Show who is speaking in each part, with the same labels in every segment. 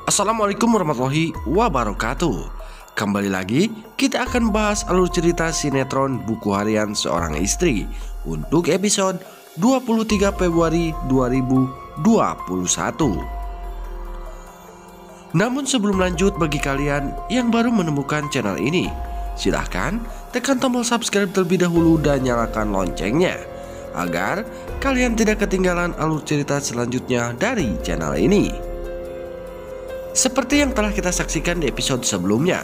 Speaker 1: Assalamualaikum warahmatullahi wabarakatuh. Kembali lagi kita akan bahas alur cerita sinetron Buku Harian Seorang Istri untuk episode 23 Februari 2021. Namun sebelum lanjut, bagi kalian yang baru menemukan channel ini, silahkan tekan tombol subscribe terlebih dahulu dan nyalakan loncengnya agar kalian tidak ketinggalan alur cerita selanjutnya dari channel ini. Seperti yang telah kita saksikan di episode sebelumnya,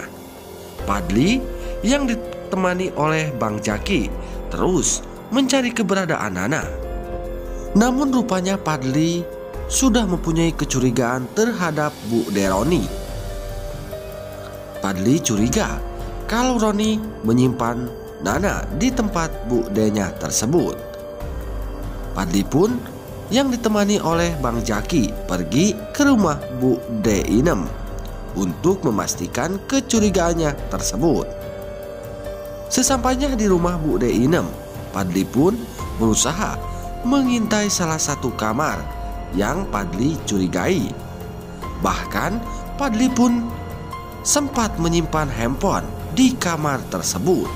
Speaker 1: Padli yang ditemani oleh Bang Jaki terus mencari keberadaan Nana. Namun rupanya Padli sudah mempunyai kecurigaan terhadap Bu De Roni. Padli curiga kalau Roni menyimpan Nana di tempat Bu De-nya tersebut. Padli pun yang ditemani oleh Bang Jaki pergi ke rumah Bu De Inem untuk memastikan kecurigaannya tersebut. Sesampainya di rumah Bu De Inem, Padli pun berusaha mengintai salah satu kamar yang Padli curigai. Bahkan Padli pun sempat menyimpan handphone di kamar tersebut.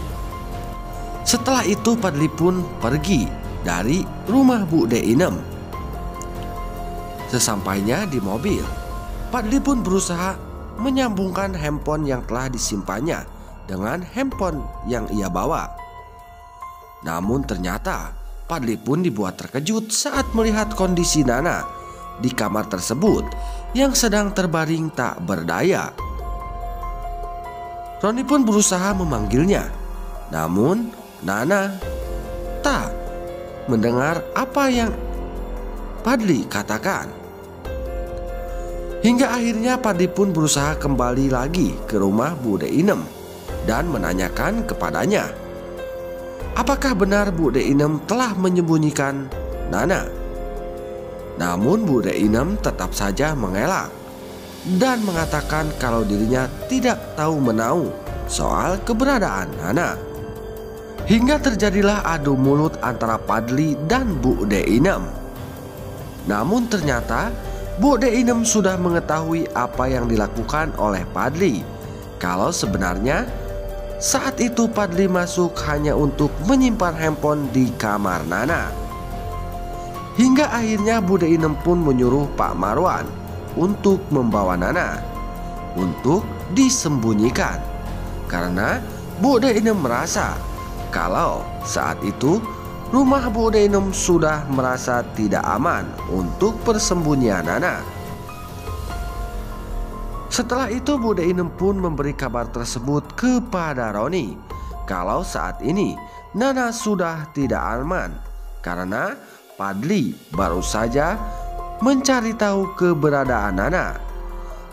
Speaker 1: Setelah itu Padli pun pergi dari rumah Bu De Inem. Sesampainya di mobil, Padli pun berusaha menyambungkan handphone yang telah disimpannya dengan handphone yang ia bawa. Namun ternyata Padli pun dibuat terkejut saat melihat kondisi Nana di kamar tersebut yang sedang terbaring tak berdaya. Roni pun berusaha memanggilnya, namun Nana tak mendengar apa yang Padli katakan. Hingga akhirnya Padli pun berusaha kembali lagi ke rumah Bu De Inem dan menanyakan kepadanya, apakah benar Bu De Inem telah menyembunyikan Nana. Namun Bu De Inem tetap saja mengelak dan mengatakan kalau dirinya tidak tahu menahu soal keberadaan Nana. Hingga terjadilah adu mulut antara Padli dan Bu De Inem. Namun ternyata Bu De Inem sudah mengetahui apa yang dilakukan oleh Padli. Kalau sebenarnya saat itu Padli masuk hanya untuk menyimpan handphone di kamar Nana. Hingga akhirnya Bu De Inem pun menyuruh Pak Marwan untuk membawa Nana untuk disembunyikan. Karena Bu De Inem merasa kalau saat itu rumah Bu De Inem sudah merasa tidak aman untuk persembunyian Nana. Setelah itu Bu De Inem pun memberi kabar tersebut kepada Roni kalau saat ini Nana sudah tidak aman karena Padli baru saja mencari tahu keberadaan Nana.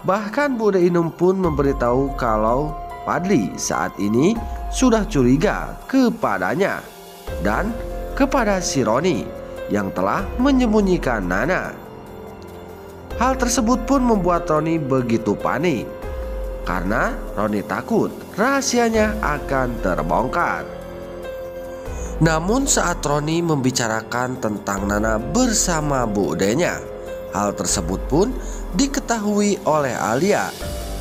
Speaker 1: Bahkan Bu De Inem pun memberitahu kalau Padli saat ini sudah curiga kepadanya dan kepada si Roni yang telah menyembunyikan Nana. Hal tersebut pun membuat Roni begitu panik karena Roni takut rahasianya akan terbongkar. Namun saat Roni membicarakan tentang Nana bersama Bu De-nya, hal tersebut pun diketahui oleh Alia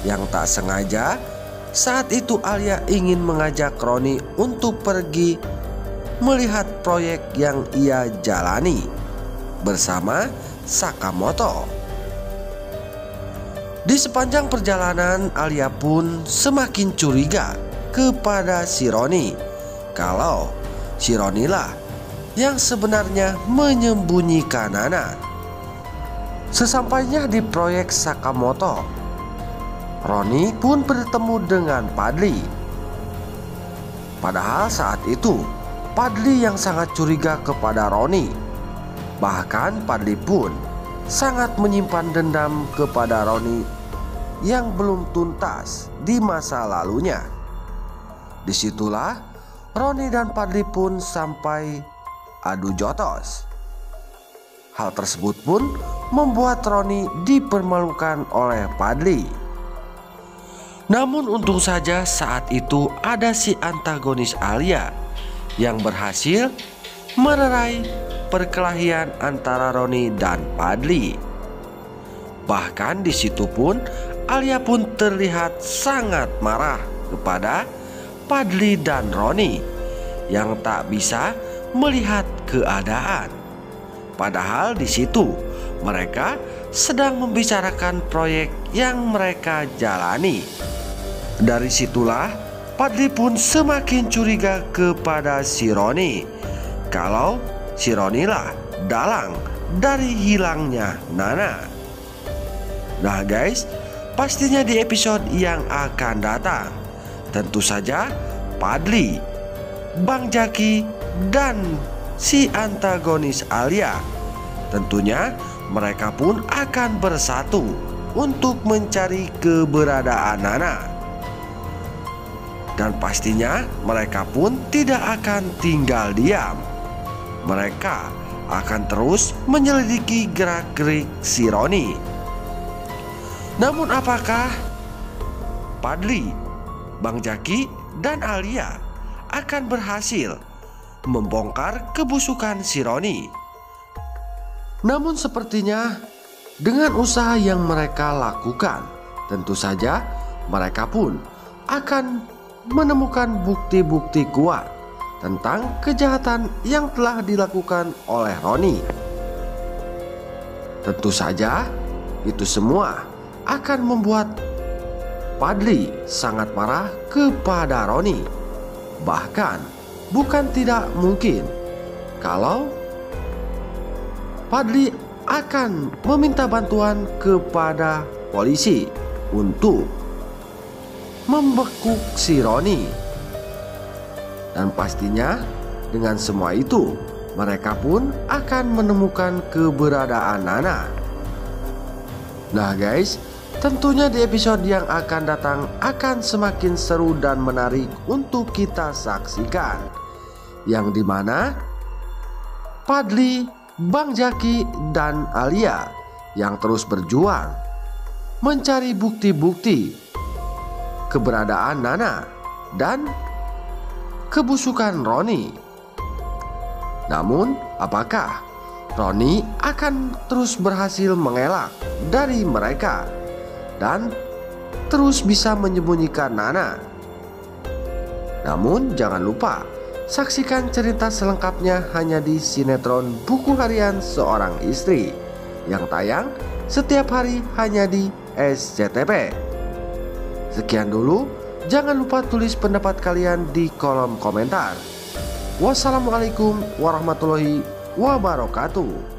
Speaker 1: yang tak sengaja saat itu Alia ingin mengajak Roni untuk pergi melihat proyek yang ia jalani bersama Sakamoto. Di sepanjang perjalanan Alia pun semakin curiga kepada si Roni kalau si Roni lah yang sebenarnya menyembunyikan Nana. Sesampainya di proyek Sakamoto, Roni pun bertemu dengan Padli. Padahal saat itu Padli yang sangat curiga kepada Roni. Bahkan Padli pun sangat menyimpan dendam kepada Roni yang belum tuntas di masa lalunya. Disitulah Roni dan Padli pun sampai adu jotos. Hal tersebut pun membuat Roni dipermalukan oleh Padli. Namun untung saja saat itu ada si antagonis Alia yang berhasil melerai perkelahian antara Roni dan Padli. Bahkan di situ pun Alia pun terlihat sangat marah kepada Fadly dan Roni yang tak bisa melihat keadaan. Padahal di situ mereka sedang membicarakan proyek yang mereka jalani. Dari situlah Fadly pun semakin curiga kepada si Roni, kalau si Roni lah dalang dari hilangnya Nana. Nah guys, pastinya di episode yang akan datang tentu saja Fadly, Bang Jaki, dan si antagonis Alia, tentunya mereka pun akan bersatu untuk mencari keberadaan Nana. Dan pastinya mereka pun tidak akan tinggal diam. Mereka akan terus menyelidiki gerak-gerik si Roni. Namun apakah Fadly, Bang Jaki, dan Alia akan berhasil membongkar kebusukan si Roni? Namun sepertinya dengan usaha yang mereka lakukan, tentu saja mereka pun akan menemukan bukti-bukti kuat tentang kejahatan yang telah dilakukan oleh Roni. Tentu saja itu semua akan membuat Fadly sangat marah kepada Roni. Bahkan bukan tidak mungkin kalau Fadly akan meminta bantuan kepada polisi untuk membekuk si Roni. Dan pastinya dengan semua itu mereka pun akan menemukan keberadaan Nana. Nah guys, tentunya di episode yang akan datang akan semakin seru dan menarik untuk kita saksikan, yang dimana Fadly, Bang Jaki, dan Alia yang terus berjuang mencari bukti-bukti keberadaan Nana dan kebusukan Roni. Namun apakah Roni akan terus berhasil mengelak dari mereka dan terus bisa menyembunyikan Nana? Namun jangan lupa saksikan cerita selengkapnya hanya di sinetron Buku Harian Seorang Istri yang tayang setiap hari hanya di SCTV. Sekian dulu, jangan lupa tulis pendapat kalian di kolom komentar. Wassalamualaikum warahmatullahi wabarakatuh.